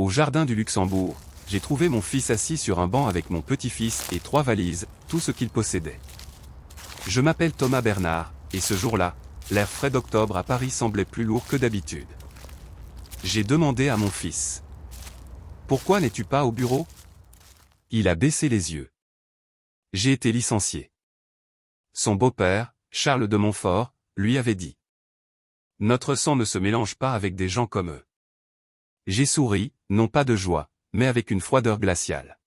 Au jardin du Luxembourg, j'ai trouvé mon fils assis sur un banc avec mon petit-fils et 3 valises, tout ce qu'il possédait. Je m'appelle Thomas Bernard, et ce jour-là, l'air frais d'octobre à Paris semblait plus lourd que d'habitude. J'ai demandé à mon fils. « Pourquoi n'es-tu pas au bureau ?» Il a baissé les yeux. J'ai été licencié. Son beau-père, Charles de Montfort, lui avait dit. Notre sang ne se mélange pas avec des gens comme eux. J'ai souri, non pas de joie, mais avec une froideur glaciale.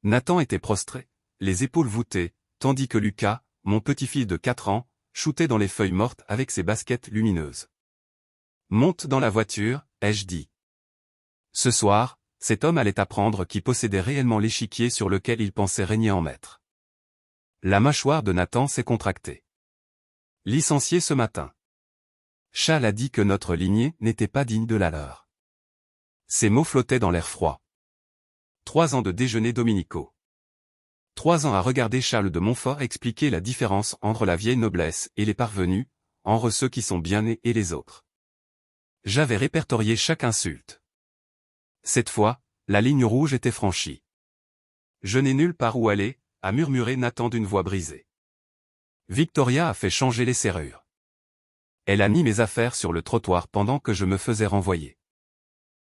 Nathan était prostré, les épaules voûtées, tandis que Lucas, mon petit-fils de 4 ans, shootait dans les feuilles mortes avec ses baskets lumineuses. Monte dans la voiture, ai-je dit. Ce soir, cet homme allait apprendre qui possédait réellement l'échiquier sur lequel il pensait régner en maître. La mâchoire de Nathan s'est contractée. Licencié ce matin. Charles a dit que notre lignée n'était pas digne de la leur. Ces mots flottaient dans l'air froid. 3 ans de déjeuners dominicaux. 3 ans à regarder Charles de Montfort expliquer la différence entre la vieille noblesse et les parvenus, entre ceux qui sont bien nés et les autres. J'avais répertorié chaque insulte. Cette fois, la ligne rouge était franchie. Je n'ai nulle part où aller, a murmuré Nathan d'une voix brisée. Victoria a fait changer les serrures. Elle a mis mes affaires sur le trottoir pendant que je me faisais renvoyer.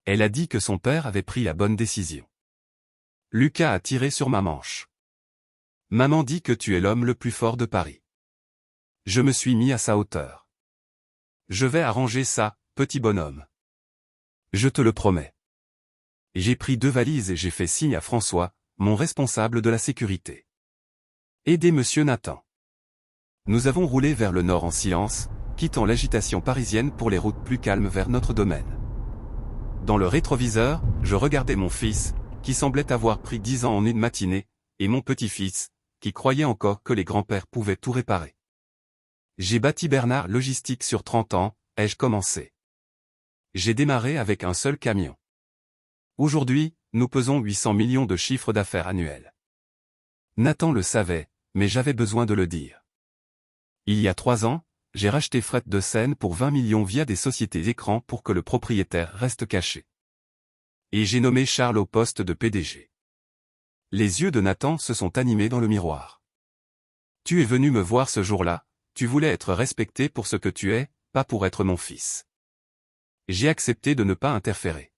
Elle a dit que son père avait pris la bonne décision. Lucas a tiré sur ma manche. Maman dit que tu es l'homme le plus fort de Paris. Je me suis mis à sa hauteur. Je vais arranger ça, petit bonhomme. Je te le promets. J'ai pris 2 valises et j'ai fait signe à François, mon responsable de la sécurité. Aidez monsieur Nathan. Nous avons roulé vers le nord en silence, quittant l'agitation parisienne pour les routes plus calmes vers notre domaine. Dans le rétroviseur, je regardais mon fils, qui semblait avoir pris 10 ans en une matinée, et mon petit-fils, qui croyait encore que les grands-pères pouvaient tout réparer. J'ai bâti Bernard Logistique sur 30 ans, ai-je commencé. J'ai démarré avec un seul camion. Aujourd'hui, nous pesons 800 millions de chiffre d'affaires annuel. Nathan le savait, mais j'avais besoin de le dire. Il y a 3 ans, j'ai racheté Fret de Seine pour 20 millions via des sociétés écrans pour que le propriétaire reste caché. Et j'ai nommé Charles au poste de PDG. Les yeux de Nathan se sont animés dans le miroir. Tu es venu me voir ce jour-là, tu voulais être respecté pour ce que tu es, pas pour être mon fils. J'ai accepté de ne pas interférer.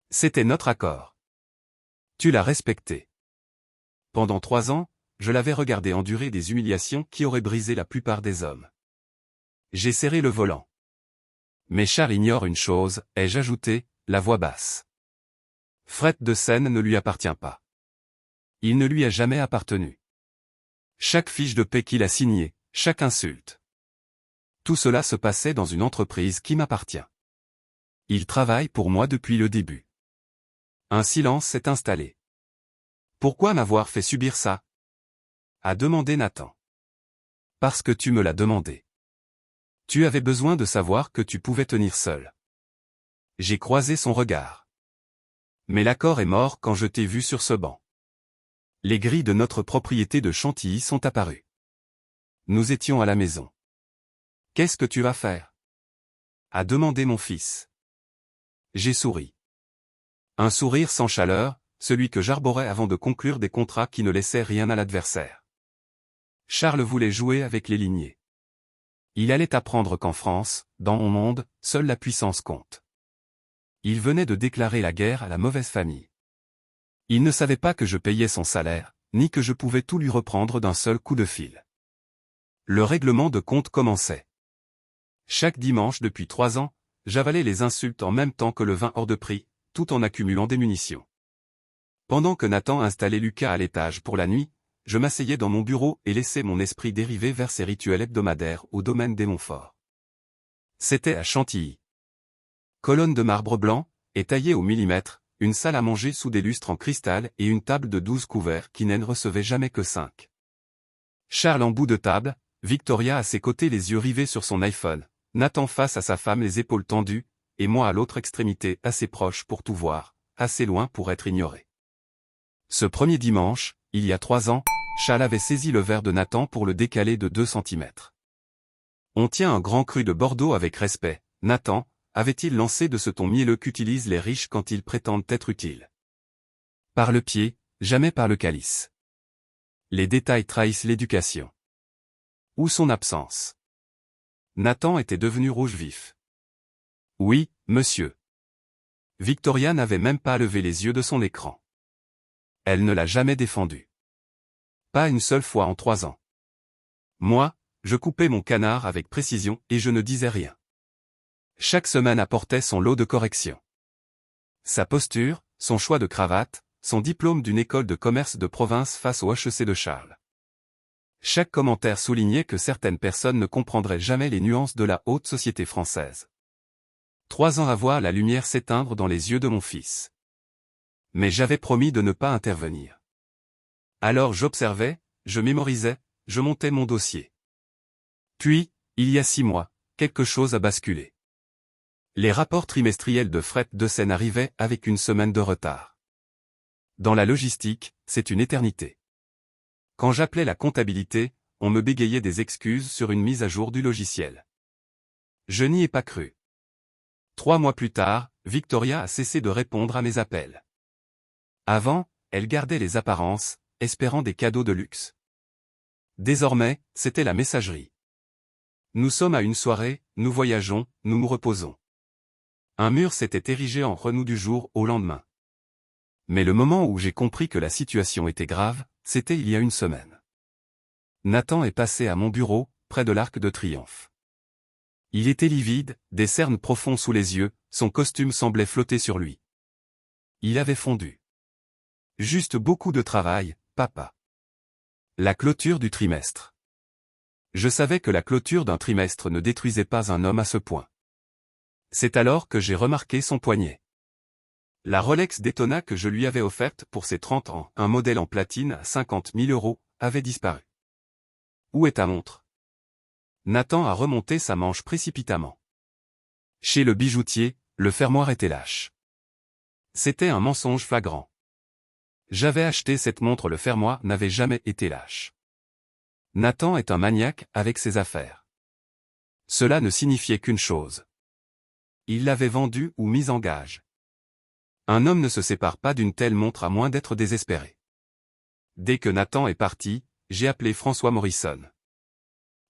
C'était notre accord. Tu l'as respecté. Pendant 3 ans, je l'avais regardé endurer des humiliations qui auraient brisé la plupart des hommes. J'ai serré le volant. Mais Charles ignore une chose, ai-je ajouté, la voix basse. Fret de Seine ne lui appartient pas. Il ne lui a jamais appartenu. Chaque fiche de paie qu'il a signée, chaque insulte. Tout cela se passait dans une entreprise qui m'appartient. Il travaille pour moi depuis le début. Un silence s'est installé. Pourquoi m'avoir fait subir ça ? A demandé Nathan. Parce que tu me l'as demandé. Tu avais besoin de savoir que tu pouvais tenir seul. J'ai croisé son regard. Mais l'accord est mort quand je t'ai vu sur ce banc. Les grilles de notre propriété de Chantilly sont apparues. Nous étions à la maison. Qu'est-ce que tu vas faire ? A demandé mon fils. J'ai souri. Un sourire sans chaleur, celui que j'arborais avant de conclure des contrats qui ne laissaient rien à l'adversaire. Charles voulait jouer avec les lignées. Il allait apprendre qu'en France, dans mon monde, seule la puissance compte. Il venait de déclarer la guerre à la mauvaise famille. Il ne savait pas que je payais son salaire, ni que je pouvais tout lui reprendre d'un seul coup de fil. Le règlement de compte commençait. Chaque dimanche depuis 3 ans, j'avalais les insultes en même temps que le vin hors de prix, tout en accumulant des munitions. Pendant que Nathan installait Lucas à l'étage pour la nuit, je m'asseyais dans mon bureau et laissais mon esprit dériver vers ses rituels hebdomadaires au domaine des Montfort. C'était à Chantilly. Colonne de marbre blanc, et taillée au millimètre, une salle à manger sous des lustres en cristal et une table de 12 couverts qui n'en recevait jamais que 5. Charles en bout de table, Victoria à ses côtés les yeux rivés sur son iPhone, Nathan face à sa femme les épaules tendues, et moi à l'autre extrémité assez proche pour tout voir, assez loin pour être ignoré. Ce premier dimanche, il y a 3 ans, Charles avait saisi le verre de Nathan pour le décaler de 2 cm. On tient un grand cru de Bordeaux avec respect, Nathan, avait-il lancé de ce ton mielleux qu'utilisent les riches quand ils prétendent être utiles. Par le pied, jamais par le calice. Les détails trahissent l'éducation. Ou son absence. Nathan était devenu rouge vif. Oui, monsieur. Victoria n'avait même pas levé les yeux de son écran. Elle ne l'a jamais défendu. Pas une seule fois en 3 ans. Moi, je coupais mon canard avec précision et je ne disais rien. Chaque semaine apportait son lot de corrections. Sa posture, son choix de cravate, son diplôme d'une école de commerce de province face au HEC de Charles. Chaque commentaire soulignait que certaines personnes ne comprendraient jamais les nuances de la haute société française. 3 ans à voir la lumière s'éteindre dans les yeux de mon fils. Mais j'avais promis de ne pas intervenir. Alors j'observais, je mémorisais, je montais mon dossier. Puis, il y a 6 mois, quelque chose a basculé. Les rapports trimestriels de Fret de Seine arrivaient avec une semaine de retard. Dans la logistique, c'est une éternité. Quand j'appelais la comptabilité, on me bégayait des excuses sur une mise à jour du logiciel. Je n'y ai pas cru. 3 mois plus tard, Victoria a cessé de répondre à mes appels. Avant, elle gardait les apparences, espérant des cadeaux de luxe. Désormais, c'était la messagerie. Nous sommes à une soirée, nous voyageons, nous nous reposons. Un mur s'était érigé en renou du jour au lendemain. Mais le moment où j'ai compris que la situation était grave, c'était il y a une semaine. Nathan est passé à mon bureau, près de l'Arc de Triomphe. Il était livide, des cernes profonds sous les yeux, son costume semblait flotter sur lui. Il avait fondu. Juste beaucoup de travail, papa. La clôture du trimestre. Je savais que la clôture d'un trimestre ne détruisait pas un homme à ce point. C'est alors que j'ai remarqué son poignet. La Rolex Daytona que je lui avais offerte pour ses 30 ans, un modèle en platine à 50 000 €, avait disparu. Où est ta montre? Nathan a remonté sa manche précipitamment. Chez le bijoutier, le fermoir était lâche. C'était un mensonge flagrant. J'avais acheté cette montre, le fermoir n'avait jamais été lâche. Nathan est un maniaque avec ses affaires. Cela ne signifiait qu'une chose. Il l'avait vendue ou mise en gage. Un homme ne se sépare pas d'une telle montre à moins d'être désespéré. Dès que Nathan est parti, j'ai appelé François Morrison.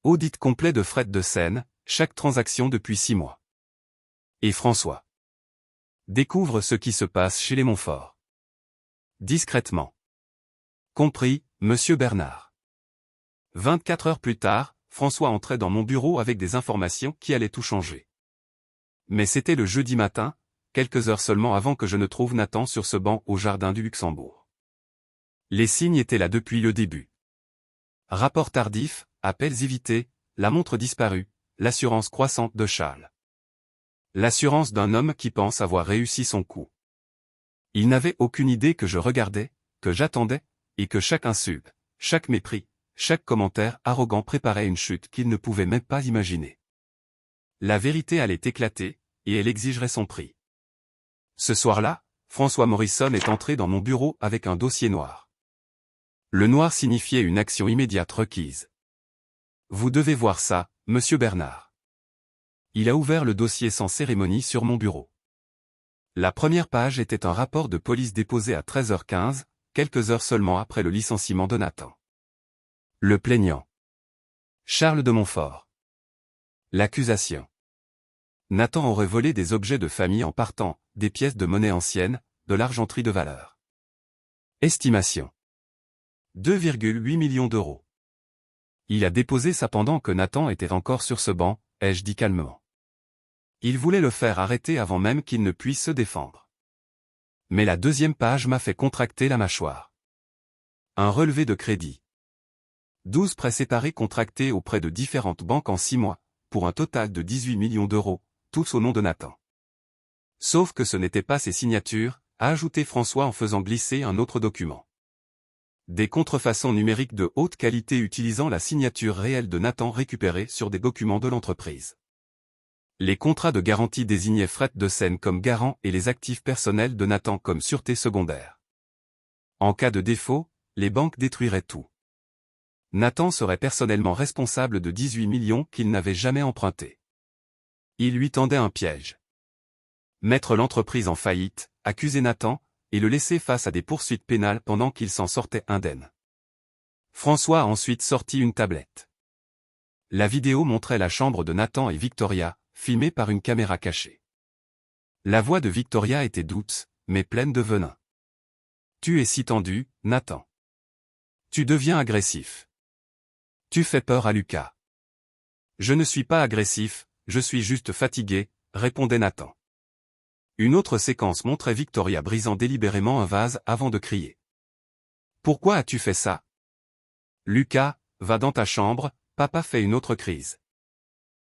Audit complet de Fret de Seine, chaque transaction depuis 6 mois. Et François découvre ce qui se passe chez les Montfort. Discrètement. Compris, monsieur Bernard. 24 heures plus tard, François entrait dans mon bureau avec des informations qui allaient tout changer. Mais c'était le jeudi matin, quelques heures seulement avant que je ne trouve Nathan sur ce banc au jardin du Luxembourg. Les signes étaient là depuis le début. Rapport tardif, appels évités, la montre disparue, l'assurance croissante de Charles. L'assurance d'un homme qui pense avoir réussi son coup. Il n'avait aucune idée que je regardais, que j'attendais, et que chaque insulte, chaque mépris, chaque commentaire arrogant préparait une chute qu'il ne pouvait même pas imaginer. La vérité allait éclater, et elle exigerait son prix. Ce soir-là, François Morrison est entré dans mon bureau avec un dossier noir. Le noir signifiait une action immédiate requise. Vous devez voir ça, monsieur Bernard. Il a ouvert le dossier sans cérémonie sur mon bureau. La première page était un rapport de police déposé à 13h15, quelques heures seulement après le licenciement de Nathan. Le plaignant. Charles de Montfort. L'accusation. Nathan aurait volé des objets de famille en partant, des pièces de monnaie ancienne, de l'argenterie de valeur. Estimation. 2,8 millions d'euros. Il a déposé ça pendant que Nathan était encore sur ce banc, ai-je dit calmement. Il voulait le faire arrêter avant même qu'il ne puisse se défendre. Mais la deuxième page m'a fait contracter la mâchoire. Un relevé de crédit. 12 prêts séparés contractés auprès de différentes banques en 6 mois, pour un total de 18 millions d'euros, tous au nom de Nathan. Sauf que ce n'était pas ses signatures, a ajouté François en faisant glisser un autre document. Des contrefaçons numériques de haute qualité utilisant la signature réelle de Nathan récupérée sur des documents de l'entreprise. Les contrats de garantie désignaient Fret de Seine comme garant et les actifs personnels de Nathan comme sûreté secondaire. En cas de défaut, les banques détruiraient tout. Nathan serait personnellement responsable de 18 millions qu'il n'avait jamais empruntés. Il lui tendait un piège. Mettre l'entreprise en faillite, accuser Nathan, et le laisser face à des poursuites pénales pendant qu'il s'en sortait indemne. François a ensuite sorti une tablette. La vidéo montrait la chambre de Nathan et Victoria, filmée par une caméra cachée. La voix de Victoria était douce, mais pleine de venin. « Tu es si tendu, Nathan. Tu deviens agressif. Tu fais peur à Lucas. »« Je ne suis pas agressif, je suis juste fatigué, » répondait Nathan. Une autre séquence montrait Victoria brisant délibérément un vase avant de crier. « Pourquoi as-tu fait ça ? Lucas, va dans ta chambre, papa fait une autre crise. »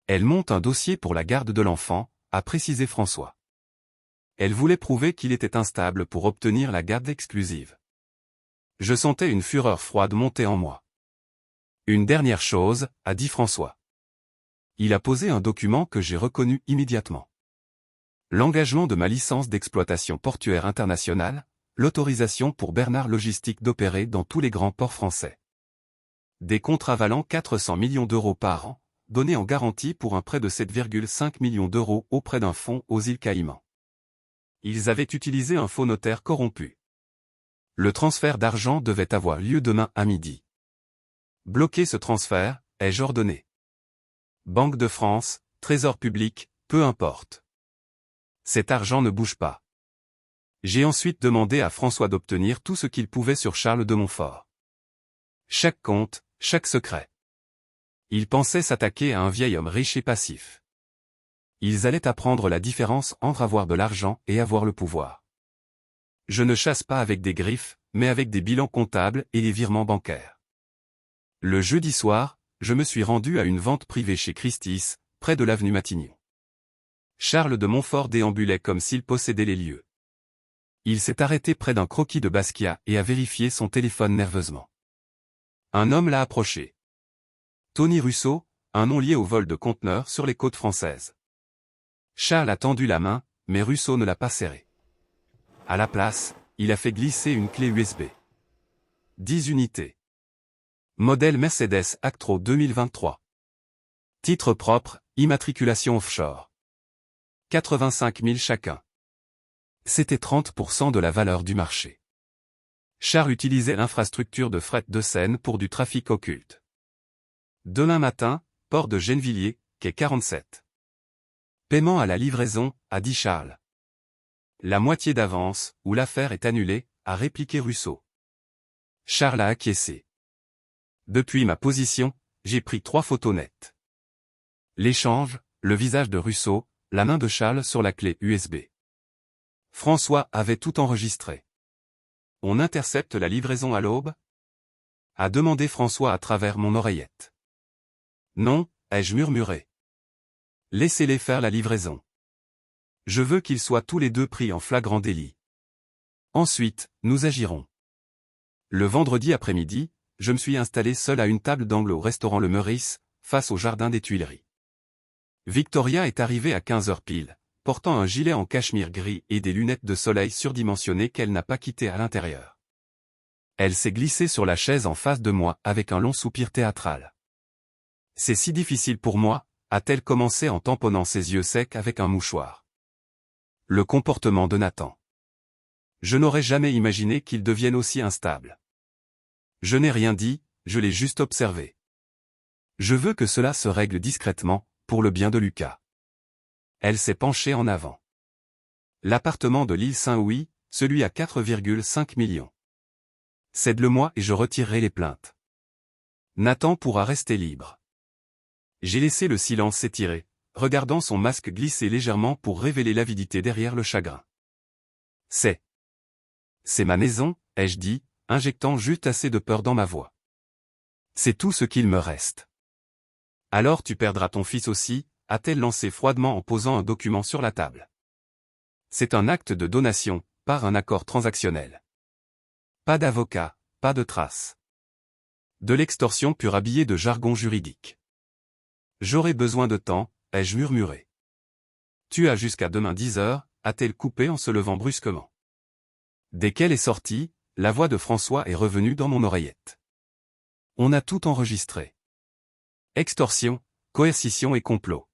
Elle monte un dossier pour la garde de l'enfant, a précisé François. Elle voulait prouver qu'il était instable pour obtenir la garde exclusive. Je sentais une fureur froide monter en moi. Une dernière chose, a dit François. Il a posé un document que j'ai reconnu immédiatement. L'engagement de ma licence d'exploitation portuaire internationale, l'autorisation pour Bernard Logistique d'opérer dans tous les grands ports français. Des contrats valant 400 millions d'euros par an, donnés en garantie pour un prêt de 7,5 millions d'euros auprès d'un fonds aux îles Caïmans. Ils avaient utilisé un faux notaire corrompu. Le transfert d'argent devait avoir lieu demain à midi. Bloquer ce transfert, ai-je ordonné. Banque de France, Trésor public, peu importe. Cet argent ne bouge pas. J'ai ensuite demandé à François d'obtenir tout ce qu'il pouvait sur Charles de Montfort. Chaque compte, chaque secret. Il pensait s'attaquer à un vieil homme riche et passif. Ils allaient apprendre la différence entre avoir de l'argent et avoir le pouvoir. Je ne chasse pas avec des griffes, mais avec des bilans comptables et des virements bancaires. Le jeudi soir, je me suis rendu à une vente privée chez Christie's, près de l'avenue Matignon. Charles de Montfort déambulait comme s'il possédait les lieux. Il s'est arrêté près d'un croquis de Basquiat et a vérifié son téléphone nerveusement. Un homme l'a approché. Tony Russo, un nom lié au vol de conteneurs sur les côtes françaises. Charles a tendu la main, mais Russo ne l'a pas serré. À la place, il a fait glisser une clé USB. 10 unités. Modèle Mercedes Actros 2023. Titre propre, immatriculation offshore. 85 000 chacun. C'était 30% de la valeur du marché. Charles utilisait l'infrastructure de fret de Seine pour du trafic occulte. Demain matin, port de Gennevilliers, quai 47. Paiement à la livraison, a dit Charles. La moitié d'avance, ou l'affaire est annulée, a répliqué Russo. Charles a acquiescé. Depuis ma position, j'ai pris 3 photos nettes. L'échange, le visage de Russo, la main de Charles sur la clé USB. François avait tout enregistré. On intercepte la livraison à l'aube ? A demandé François à travers mon oreillette. Non, ai-je murmuré. Laissez-les faire la livraison. Je veux qu'ils soient tous les deux pris en flagrant délit. Ensuite, nous agirons. Le vendredi après-midi, je me suis installé seul à une table d'angle au restaurant Le Meurice, face au jardin des Tuileries. Victoria est arrivée à 15h pile, portant un gilet en cachemire gris et des lunettes de soleil surdimensionnées qu'elle n'a pas quittées à l'intérieur. Elle s'est glissée sur la chaise en face de moi avec un long soupir théâtral. « C'est si difficile pour moi », a-t-elle commencé en tamponnant ses yeux secs avec un mouchoir. Le comportement de Nathan. Je n'aurais jamais imaginé qu'il devienne aussi instable. Je n'ai rien dit, je l'ai juste observé. Je veux que cela se règle discrètement, pour le bien de Lucas. Elle s'est penchée en avant. L'appartement de l'île Saint-Louis, celui à 4,5 millions. Cède-le-moi et je retirerai les plaintes. Nathan pourra rester libre. J'ai laissé le silence s'étirer, regardant son masque glisser légèrement pour révéler l'avidité derrière le chagrin. C'est ma maison, ai-je dit, injectant juste assez de peur dans ma voix. C'est tout ce qu'il me reste. Alors tu perdras ton fils aussi, a-t-elle lancé froidement en posant un document sur la table. C'est un acte de donation, par un accord transactionnel. Pas d'avocat, pas de traces. De l'extorsion pure habillée de jargon juridique. J'aurai besoin de temps, ai-je murmuré. Tu as jusqu'à demain 10h, a-t-elle coupé en se levant brusquement. Dès qu'elle est sortie, la voix de François est revenue dans mon oreillette. On a tout enregistré. Extorsion, coercition et complot.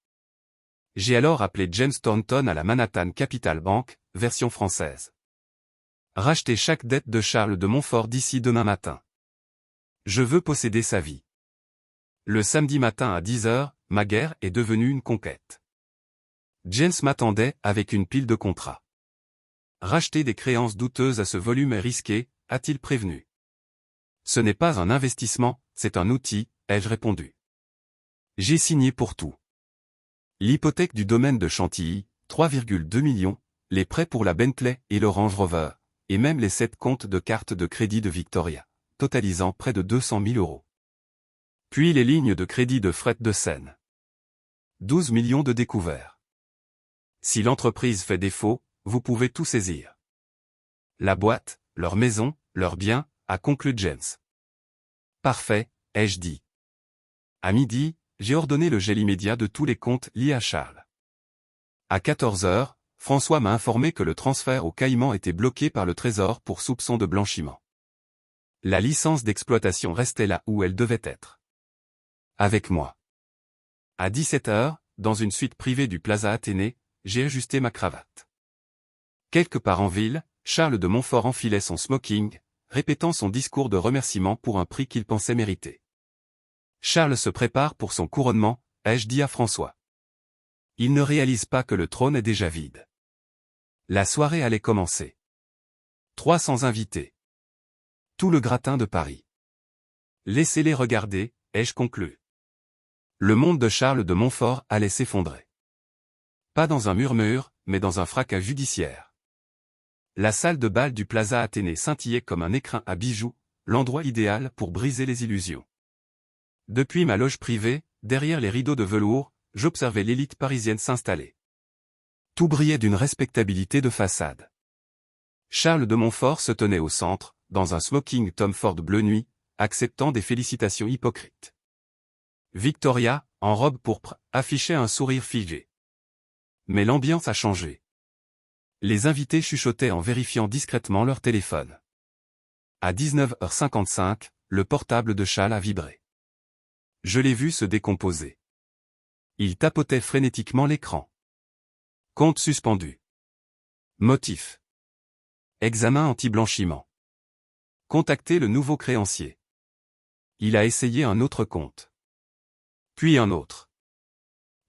J'ai alors appelé James Thornton à la Manhattan Capital Bank, version française. Racheter chaque dette de Charles de Montfort d'ici demain matin. Je veux posséder sa vie. Le samedi matin à 10 h, ma guerre est devenue une conquête. James m'attendait avec une pile de contrats. Racheter des créances douteuses à ce volume est risqué, a-t-il prévenu. Ce n'est pas un investissement, c'est un outil, ai-je répondu. J'ai signé pour tout. L'hypothèque du domaine de Chantilly, 3,2 millions, les prêts pour la Bentley et le Range Rover, et même les 7 comptes de carte de crédit de Victoria, totalisant près de 200 000 €. Puis les lignes de crédit de Fret de Seine. 12 millions de découverts. Si l'entreprise fait défaut, vous pouvez tout saisir. La boîte, leur maison, leurs biens, a conclu James. Parfait, ai-je dit. À midi, j'ai ordonné le gel immédiat de tous les comptes liés à Charles. À 14 h, François m'a informé que le transfert au Caïman était bloqué par le Trésor pour soupçon de blanchiment. La licence d'exploitation restait là où elle devait être. Avec moi. À 17 h, dans une suite privée du Plaza Athénée, j'ai ajusté ma cravate. Quelque part en ville, Charles de Montfort enfilait son smoking, répétant son discours de remerciement pour un prix qu'il pensait mériter. Charles se prépare pour son couronnement, ai-je dit à François. Il ne réalise pas que le trône est déjà vide. La soirée allait commencer. 300 invités. Tout le gratin de Paris. Laissez-les regarder, ai-je conclu. Le monde de Charles de Montfort allait s'effondrer. Pas dans un murmure, mais dans un fracas judiciaire. La salle de bal du Plaza Athénée scintillait comme un écrin à bijoux, l'endroit idéal pour briser les illusions. Depuis ma loge privée, derrière les rideaux de velours, j'observais l'élite parisienne s'installer. Tout brillait d'une respectabilité de façade. Charles de Montfort se tenait au centre, dans un smoking Tom Ford bleu nuit, acceptant des félicitations hypocrites. Victoria, en robe pourpre, affichait un sourire figé. Mais l'ambiance a changé. Les invités chuchotaient en vérifiant discrètement leur téléphone. À 19 h 55, le portable de Charles a vibré. Je l'ai vu se décomposer. Il tapotait frénétiquement l'écran. Compte suspendu. Motif. Examen anti-blanchiment. Contactez le nouveau créancier. Il a essayé un autre compte. Puis un autre.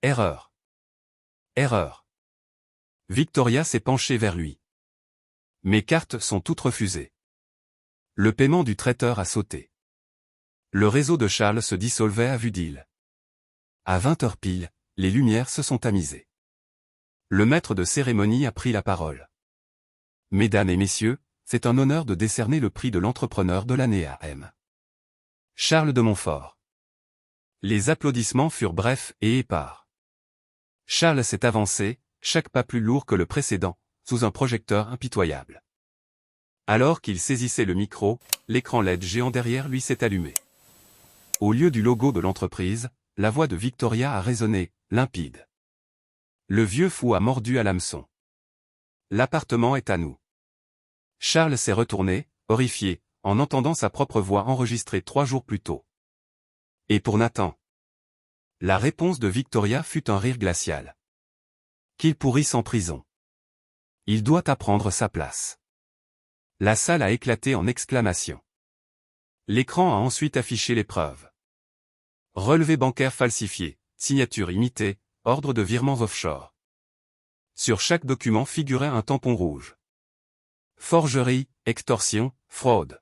Erreur. Erreur. Victoria s'est penchée vers lui. Mes cartes sont toutes refusées. Le paiement du traiteur a sauté. Le réseau de Charles se dissolvait à vue d'île. À 20 h pile, les lumières se sont tamisées. Le maître de cérémonie a pris la parole. Mesdames et messieurs, c'est un honneur de décerner le prix de l'entrepreneur de l'année à M. Charles de Montfort. Les applaudissements furent brefs et épars. Charles s'est avancé, chaque pas plus lourd que le précédent, sous un projecteur impitoyable. Alors qu'il saisissait le micro, l'écran LED géant derrière lui s'est allumé. Au lieu du logo de l'entreprise, la voix de Victoria a résonné, limpide. Le vieux fou a mordu à l'hameçon. L'appartement est à nous. Charles s'est retourné, horrifié, en entendant sa propre voix enregistrée 3 jours plus tôt. Et pour Nathan? La réponse de Victoria fut un rire glacial. Qu'il pourrisse en prison. Il doit apprendre sa place. La salle a éclaté en exclamations. L'écran a ensuite affiché les preuves. Relevé bancaire falsifié, signature imitée, ordre de virements offshore. Sur chaque document figurait un tampon rouge. Forgerie, extorsion, fraude.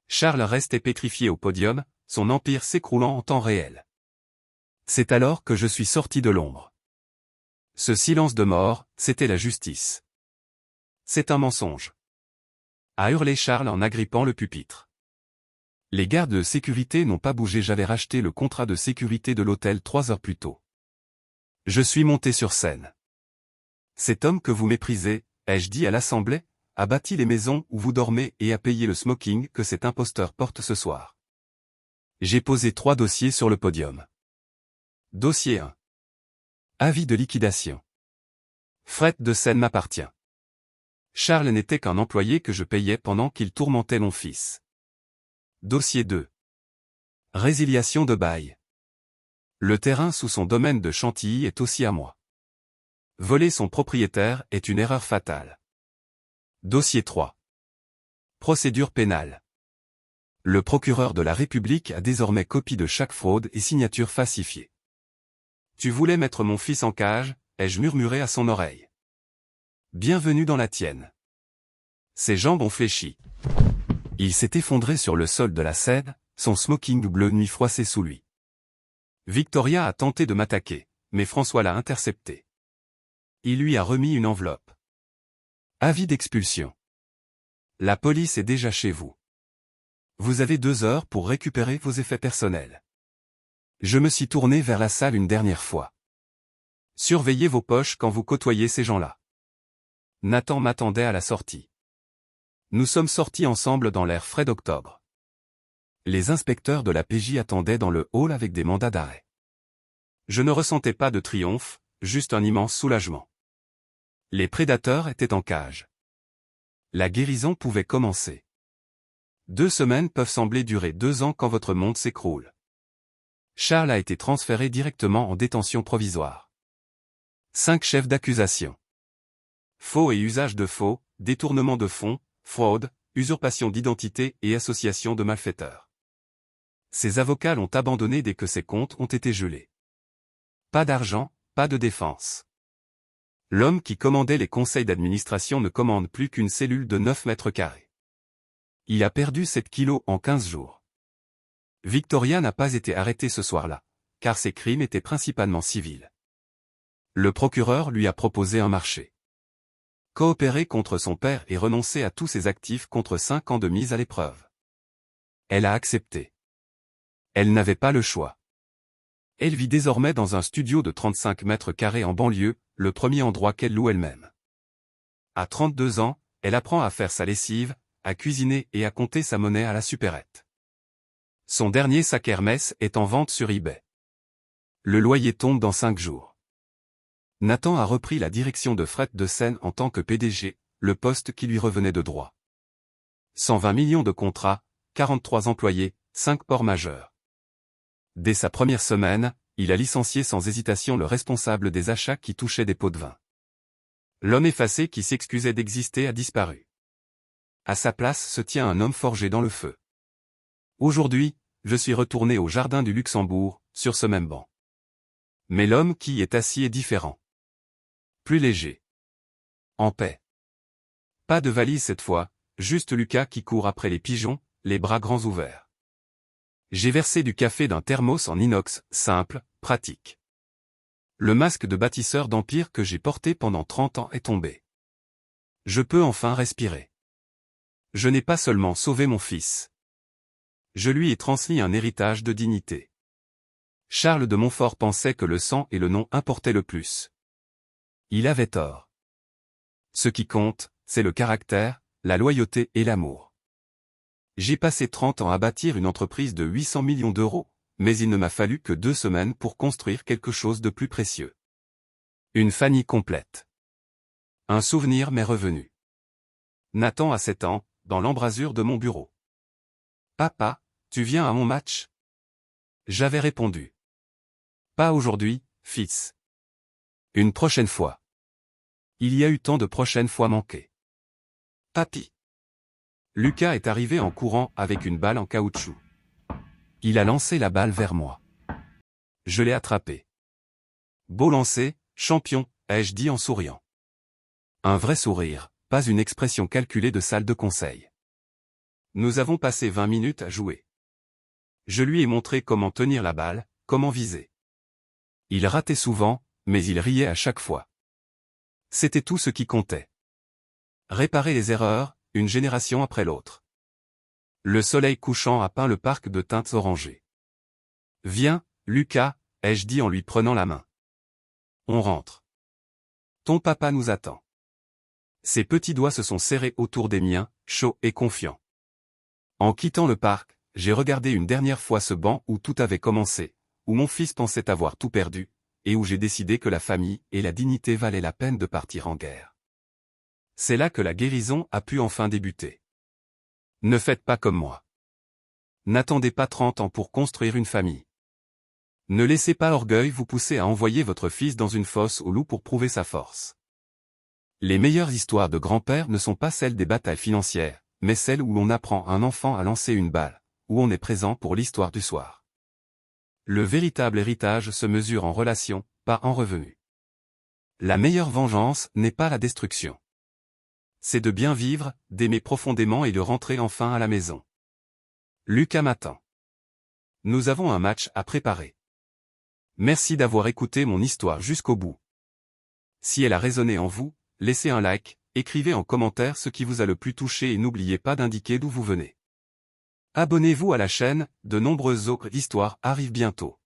Charles restait pétrifié au podium, son empire s'écroulant en temps réel. C'est alors que je suis sorti de l'ombre. Ce silence de mort, c'était la justice. C'est un mensonge. A hurlé Charles en agrippant le pupitre. Les gardes de sécurité n'ont pas bougé, j'avais racheté le contrat de sécurité de l'hôtel 3 heures plus tôt. Je suis monté sur scène. Cet homme que vous méprisez, ai-je dit à l'Assemblée, a bâti les maisons où vous dormez et a payé le smoking que cet imposteur porte ce soir. J'ai posé 3 dossiers sur le podium. Dossier 1. Avis de liquidation. Fret de Seine m'appartient. Charles n'était qu'un employé que je payais pendant qu'il tourmentait mon fils. Dossier 2. Résiliation de bail. Le terrain sous son domaine de Chantilly est aussi à moi. Voler son propriétaire est une erreur fatale. Dossier 3. Procédure pénale. Le procureur de la République a désormais copie de chaque fraude et signature falsifiée. Tu voulais mettre mon fils en cage, ai-je murmuré à son oreille. Bienvenue dans la tienne. Ses jambes ont fléchi. Il s'est effondré sur le sol de la scène, son smoking bleu nuit froissé sous lui. Victoria a tenté de m'attaquer, mais François l'a intercepté. Il lui a remis une enveloppe. Avis d'expulsion. La police est déjà chez vous. Vous avez 2 heures pour récupérer vos effets personnels. Je me suis tourné vers la salle une dernière fois. Surveillez vos poches quand vous côtoyez ces gens-là. Nathan m'attendait à la sortie. Nous sommes sortis ensemble dans l'air frais d'octobre. Les inspecteurs de la PJ attendaient dans le hall avec des mandats d'arrêt. Je ne ressentais pas de triomphe, juste un immense soulagement. Les prédateurs étaient en cage. La guérison pouvait commencer. 2 semaines peuvent sembler durer 2 ans quand votre monde s'écroule. Charles a été transféré directement en détention provisoire. 5 chefs d'accusation. Faux et usage de faux, détournement de fonds, fraude, usurpation d'identité et association de malfaiteurs. Ses avocats l'ont abandonné dès que ses comptes ont été gelés. Pas d'argent, pas de défense. L'homme qui commandait les conseils d'administration ne commande plus qu'une cellule de 9 mètres carrés. Il a perdu 7 kilos en 15 jours. Victoria n'a pas été arrêtée ce soir-là, car ses crimes étaient principalement civils. Le procureur lui a proposé un marché. Coopérer contre son père et renoncer à tous ses actifs contre 5 ans de mise à l'épreuve. Elle a accepté. Elle n'avait pas le choix. Elle vit désormais dans un studio de 35 mètres carrés en banlieue, le premier endroit qu'elle loue elle-même. À 32 ans, elle apprend à faire sa lessive, à cuisiner et à compter sa monnaie à la supérette. Son dernier sac Hermès est en vente sur eBay. Le loyer tombe dans 5 jours. Nathan a repris la direction de Fret de Seine en tant que PDG, le poste qui lui revenait de droit. 120 millions de contrats, 43 employés, 5 ports majeurs. Dès sa première semaine, il a licencié sans hésitation le responsable des achats qui touchait des pots de vin. L'homme effacé qui s'excusait d'exister a disparu. À sa place se tient un homme forgé dans le feu. Aujourd'hui, je suis retourné au jardin du Luxembourg, sur ce même banc. Mais l'homme qui y est assis est différent. Plus léger. En paix. Pas de valise cette fois, juste Lucas qui court après les pigeons, les bras grands ouverts. J'ai versé du café d'un thermos en inox, simple, pratique. Le masque de bâtisseur d'empire que j'ai porté pendant 30 ans est tombé. Je peux enfin respirer. Je n'ai pas seulement sauvé mon fils. Je lui ai transmis un héritage de dignité. Charles de Montfort pensait que le sang et le nom importaient le plus. Il avait tort. Ce qui compte, c'est le caractère, la loyauté et l'amour. J'ai passé 30 ans à bâtir une entreprise de 800 millions d'euros, mais il ne m'a fallu que 2 semaines pour construire quelque chose de plus précieux. Une famille complète. Un souvenir m'est revenu. Nathan a 7 ans, dans l'embrasure de mon bureau. « Papa, tu viens à mon match ?» J'avais répondu. « Pas aujourd'hui, fils. Une prochaine fois. » Il y a eu tant de prochaines fois manquées. « Papy. » Lucas est arrivé en courant avec une balle en caoutchouc. Il a lancé la balle vers moi. Je l'ai attrapée. « Beau lancer, champion », ai-je dit en souriant. Un vrai sourire, pas une expression calculée de salle de conseil. Nous avons passé 20 minutes à jouer. Je lui ai montré comment tenir la balle, comment viser. Il ratait souvent, mais il riait à chaque fois. C'était tout ce qui comptait. Réparer les erreurs, une génération après l'autre. Le soleil couchant a peint le parc de teintes orangées. « Viens, Lucas », ai-je dit en lui prenant la main. On rentre. Ton papa nous attend. Ses petits doigts se sont serrés autour des miens, chauds et confiants. En quittant le parc, j'ai regardé une dernière fois ce banc où tout avait commencé, où mon fils pensait avoir tout perdu, et où j'ai décidé que la famille et la dignité valaient la peine de partir en guerre. C'est là que la guérison a pu enfin débuter. Ne faites pas comme moi. N'attendez pas 30 ans pour construire une famille. Ne laissez pas l'orgueil vous pousser à envoyer votre fils dans une fosse au loup pour prouver sa force. Les meilleures histoires de grand-père ne sont pas celles des batailles financières, mais celles où l'on apprend à un enfant à lancer une balle, où on est présent pour l'histoire du soir. Le véritable héritage se mesure en relation, pas en revenus. La meilleure vengeance n'est pas la destruction. C'est de bien vivre, d'aimer profondément et de rentrer enfin à la maison. Lucas m'attend. Nous avons un match à préparer. Merci d'avoir écouté mon histoire jusqu'au bout. Si elle a résonné en vous, laissez un like, écrivez en commentaire ce qui vous a le plus touché et n'oubliez pas d'indiquer d'où vous venez. Abonnez-vous à la chaîne, de nombreuses autres histoires arrivent bientôt.